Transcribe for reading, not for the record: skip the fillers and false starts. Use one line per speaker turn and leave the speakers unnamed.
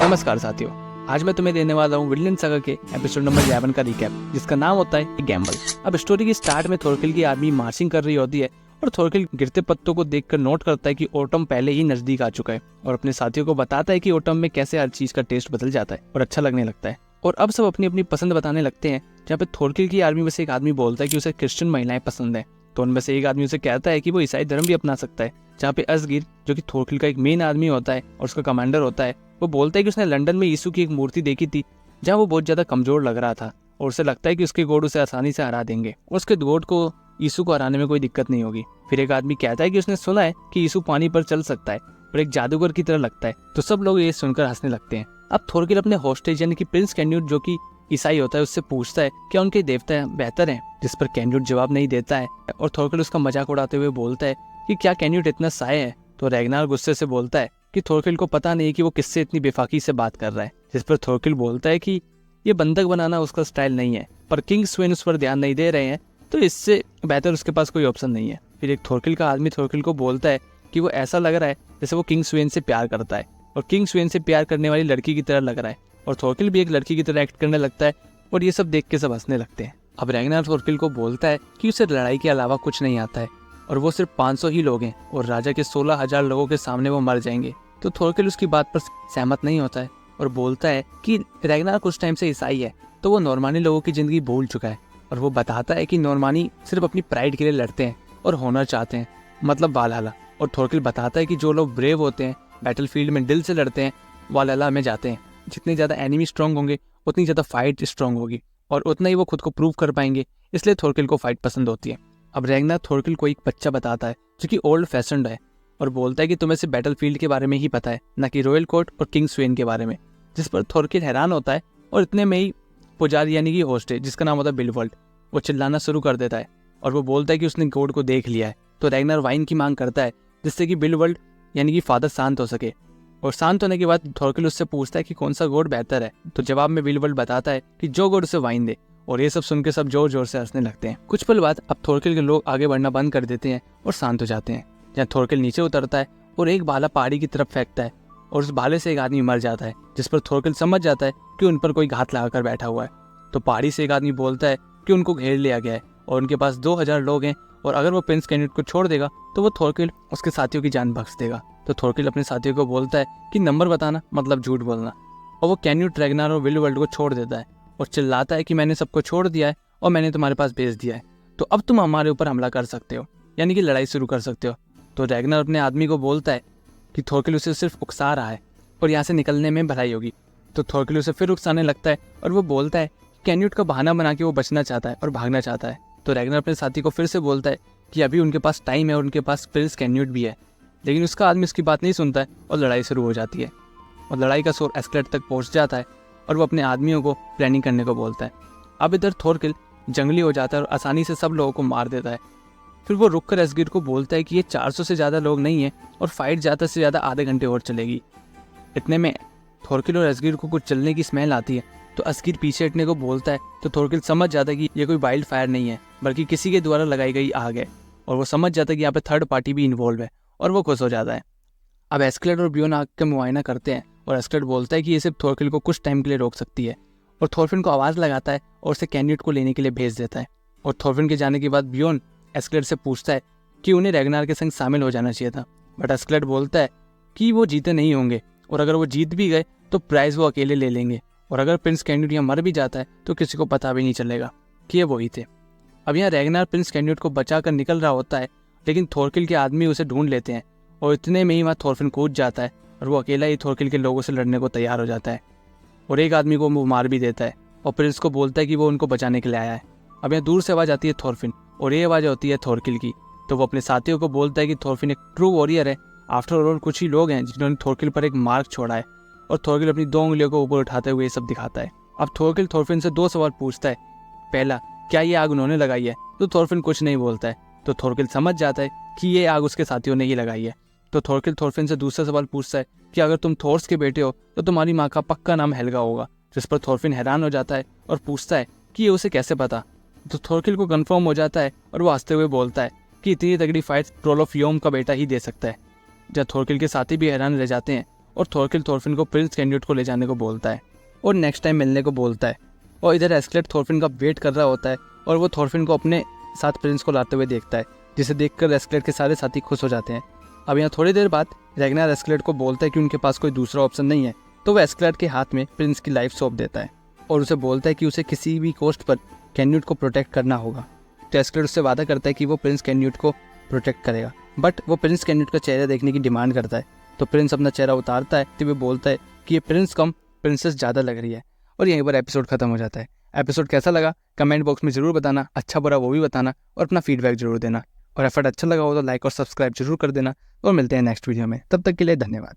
नमस्कार साथियों, आज मैं तुम्हें देने वाला हूँ विनलैंड सागा के एपिसोड नंबर 11 का रिकैप, जिसका नाम होता है गैम्बल। अब स्टोरी की स्टार्ट में थोरकिल की आर्मी मार्चिंग कर रही होती है और थोरकिल गिरते पत्तों को देखकर नोट करता है कि ऑटम पहले ही नजदीक आ चुका है और अपने साथियों को बताता है कि ऑटम में कैसे हर चीज का टेस्ट बदल जाता है और अच्छा लगने लगता है। और अब सब अपनी अपनी पसंद बताने लगते हैं। जहाँ पे थोरकिल की आर्मी में से एक आदमी बोलता है कि उसे क्रिश्चियन महिलाएं पसंद है, तो उनमें से एक आदमी उसे कहता है कि वो ईसाई धर्म भी अपना सकता है। जहाँ पे असगिर, जो कि थोरकिल का एक मेन आदमी होता है और उसका कमांडर होता है, वो बोलता है कि उसने लंदन में यीशु की एक मूर्ति देखी थी जहाँ वो बहुत ज्यादा कमजोर लग रहा था और उसे लगता है कि उसके गॉड उसे आसानी से हरा देंगे और उसके गॉड को यीशु को हराने में कोई दिक्कत नहीं होगी। फिर एक आदमी कहता है कि उसने सुना है कि यीशु पानी पर चल सकता है और एक जादूगर की तरह लगता है। तो सब लोग ये सुनकर हंसने लगते हैं। अब थोरकिल अपने होस्टेज यानी कि प्रिंस कैन्यूट, जो कि ईसाई होता है, उससे पूछता है क्या उनके देवता बेहतर हैं, जिस पर कैन्यूट जवाब नहीं देता है और थोरकिल उसका मजाक उड़ाते हुए बोलता है कि क्या कैन्यूट इतना साय है। तो रैगनार गुस्से से बोलता है कि थोरकिल को पता नहीं कि वो किससे इतनी बेफाकी से बात कर रहा है, जिस पर थोरकिल बोलता है कि ये बंधक बनाना उसका स्टाइल नहीं है, पर किंग स्वेन उस पर ध्यान नहीं दे रहे हैं, तो इससे बेहतर उसके पास कोई ऑप्शन नहीं है। फिर एक थोरकिल का आदमी थोरकिल को बोलता है कि वो ऐसा लग रहा है जैसे वो किंग स्वेन से प्यार करता है और किंग स्वेन से प्यार करने वाली लड़की की तरह लग रहा है और थोरकिल भी एक लड़की की तरह एक्ट करने लगता है और ये सब देख के सब हंसने लगते हैं। अब रैगनार थोरकिल को बोलता है कि उसे लड़ाई के अलावा कुछ नहीं आता है और वो सिर्फ 500 ही लोग हैं और राजा के 16,000 लोगों के सामने वो मर जाएंगे। तो थोरकिल उसकी बात पर सहमत नहीं होता है और बोलता है कि रैगनार कुछ टाइम से ईसाई है, तो वो नॉर्मानी लोगों की जिंदगी भूल चुका है और वो बताता है कि नॉर्मानी सिर्फ अपनी प्राइड के लिए लड़ते हैं और होना चाहते हैं, मतलब वालहला। और थोरकिल बताता है कि जो लोग ब्रेव होते हैं, बैटलफील्ड में दिल से लड़ते हैं, वालहला में जाते हैं। जितने ज्यादा एनिमी स्ट्रांग होंगे उतनी ज्यादा फाइट स्ट्रांग होगी और उतना ही वो खुद को प्रूव कर पाएंगे, इसलिए थोरकिल को फाइट पसंद होती है। अब रैगनार थोरकिल को एक बच्चा बताता है जो कि ओल्ड फैशन्ड है और बोलता है कि तुम्हें सिर्फ बैटलफील्ड के बारे में ही पता है, न कि रॉयल कोर्ट और किंग स्वेन के बारे में। जिस पर थोरकिल हैरान होता है और इतने में ही पुजारी यानी कि होस्ट है, जिसका नाम होता है बिलवल्ट, वो चिल्लाना शुरू कर देता है और वो बोलता है कि उसने गॉड को देख लिया है। तो रैगनार वाइन की मांग करता है जिससे कि बिलवल्ट यानी कि फादर शांत हो सके और शांत होने के बाद थोरकिल उससे पूछता है कि कौन सा गॉड बेहतर है। तो जवाब में बिलवल्ट बताता है कि जो गॉड उसे वाइन दे और ये सब सुन के सब जोर जोर से हंसने लगते हैं। कुछ पल बाद अब थोरकिल के लोग आगे बढ़ना बंद कर देते हैं और शांत हो जाते हैं। जहाँ थोरकिल नीचे उतरता है और एक भाला पहाड़ी की तरफ फेंकता है और उस भाले से एक आदमी मर जाता है, जिस पर थोरकिल समझ जाता है कि उन पर कोई घात लगाकर बैठा हुआ है। तो पहाड़ी से एक आदमी बोलता है कि उनको घेर लिया गया है और उनके पास 2000 लोग हैं और अगर वो प्रिंस कैन्यूट को छोड़ देगा तो वो थोरकिल उसके साथियों की जान बख्श देगा। तो थोरकिल अपने साथियों को बोलता है कि नंबर बताना मतलब झूठ बोलना, और वो कैन्यूट, रैगनार और बिलवल्ट को छोड़ देता है और चिल्लाता है कि मैंने सबको छोड़ दिया है और मैंने तुम्हारे पास भेज दिया है, तो अब तुम हमारे ऊपर हमला कर सकते हो, यानी कि लड़ाई शुरू कर सकते हो। तो रैगनार अपने आदमी को बोलता है कि थोरकिल उसे सिर्फ उकसा रहा है और यहाँ से निकलने में भलाई होगी। तो थोरकिल उसे फिर उकसाने लगता है और वो बोलता है कैन्यूट का बहाना बना के वो बचना चाहता है और भागना चाहता है। तो रैगनार अपने साथी को फिर से बोलता है कि अभी उनके पास टाइम है और उनके पास प्रिंस कैन्यूट भी है, लेकिन उसका आदमी उसकी बात नहीं सुनता है और लड़ाई शुरू हो जाती है और लड़ाई का शोर एस्केलेट तक पहुंच जाता है और वो अपने आदमियों को प्लानिंग करने को बोलता है। अब इधर थोरकिल जंगली हो जाता है और आसानी से सब लोगों को मार देता है। फिर वो रुककर असगिर को बोलता है कि ये 400 से ज़्यादा लोग नहीं है और फाइट ज़्यादा से ज़्यादा आधे घंटे और चलेगी। इतने में थोरकिल और असगिर को कुछ चलने की स्मेल आती है, तो असगिर पीछे हटने को बोलता है। तो थोरकिल समझ जाता है कि ये कोई वाइल्ड फायर नहीं है बल्कि किसी के द्वारा लगाई गई आग है और वो समझ जाता है कि यहाँ पे थर्ड पार्टी भी इन्वॉल्व है और वो खुश हो जाता है। अब एस्केलेट और ब्योन आग का मुआयना करते हैं और एस्केलेट बोलता है कि ये सिर्फ थोरकिल को कुछ टाइम के लिए रोक सकती है और थोरफिन को आवाज़ लगाता है और उसे कैन्यूट को लेने के लिए भेज देता है। और थोरफिन के जाने के बाद ब्योन एस्केलेट से पूछता है कि उन्हें रैगनार के संग शामिल हो जाना चाहिए था, बट एस्केलेट बोलता है कि वो जीते नहीं होंगे और अगर वो जीत भी गए तो प्राइज वो अकेले ले लेंगे और अगर प्रिंस कैन्यूट यहाँ मर भी जाता है तो किसी को पता भी नहीं चलेगा कि ये वही थे। अब यहाँ रैगनार प्रिंस कैन्यूट को बचा कर निकल रहा होता है, लेकिन थोरकिल के आदमी उसे ढूंढ लेते हैं और इतने में ही वहाँ थोरफिन कूद जाता है और वो अकेला ही थोरकिल के लोगों से लड़ने को तैयार हो जाता है और एक आदमी को वो मार भी देता है और प्रिंस को बोलता है कि वो उनको बचाने के लिए आया है। अब यहाँ दूर से आवाज़ आती है थोरफिन और ये आवाज़ होती है थोरकिल की। तो वो अपने साथियों को बोलता है कि थोरफिन एक ट्रू वॉरियर है, आफ्टर ऑल कुछ ही लोग हैं जिन्होंने थोरकिल पर एक मार्क छोड़ा है। और थोरकिल अपनी 2 उंगलियों को ऊपर उठाते हुए ये सब दिखाता है। अब थोरकिल थोरफिन से 2 सवाल पूछता है। पहला, क्या ये आग उन्होंने लगाई है? तो थोरफिन कुछ नहीं बोलता है। तो थोरकिल समझ जाता है कि ये आग उसके साथियों ने ही लगाई है। तो थोरकिल थोरफिन से दूसरा सवाल पूछता है कि अगर तुम थोर्स के बेटे हो तो तुम्हारी माँ का पक्का नाम हेल्गा होगा, जिस पर थोरफिन हैरान हो जाता है और पूछता है कि ये उसे कैसे पता। तो थोरकिल को कंफर्म हो जाता है और वो हंसते हुए बोलता है कि इतनी तगड़ी फाइट ट्रोल ऑफ योम का बेटा ही दे सकता है। जहाँ थोरकिल के साथी भी हैरान रह जाते हैं और थोरकिल थोरफिन को प्रिंस कैन्यूट को ले जाने को बोलता है और नेक्स्ट टाइम मिलने को बोलता है। और इधर एस्केलेट थोरफिन का वेट कर रहा होता है और वो थोरफिन को अपने साथ प्रिंस को लाते हुए देखता है, जिसे देखकर एस्केलेट के सारे साथी खुश हो जाते हैं। अब यहाँ थोड़ी देर बाद रैग्नार एस्केलेट को बोलता है कि उनके पास कोई दूसरा ऑप्शन नहीं है, तो वो एस्केलेट के हाथ में प्रिंस की लाइफ सौंप देता है और उसे बोलता है कि उसे किसी भी कॉस्ट पर कैन्यूट को प्रोटेक्ट करना होगा। तो एस्केलेट उससे वादा करता है कि वो प्रिंस कैन्यूट को प्रोटेक्ट करेगा, बट वो प्रिंस कैन्यूट का चेहरा देखने की डिमांड करता है। तो प्रिंस अपना चेहरा उतारता है तो वो बोलता है कि ये प्रिंस कम प्रिंसेस ज़्यादा लग रही है। और यहीं पर एपिसोड खत्म हो जाता है। एपिसोड कैसा लगा कमेंट बॉक्स में जरूर बताना, अच्छा बुरा वो भी बताना और अपना फीडबैक जरूर देना। और एफर्ट अच्छा लगा हो तो लाइक और सब्सक्राइब जरूर कर देना। और मिलते हैं नेक्स्ट वीडियो में, तब तक के लिए धन्यवाद।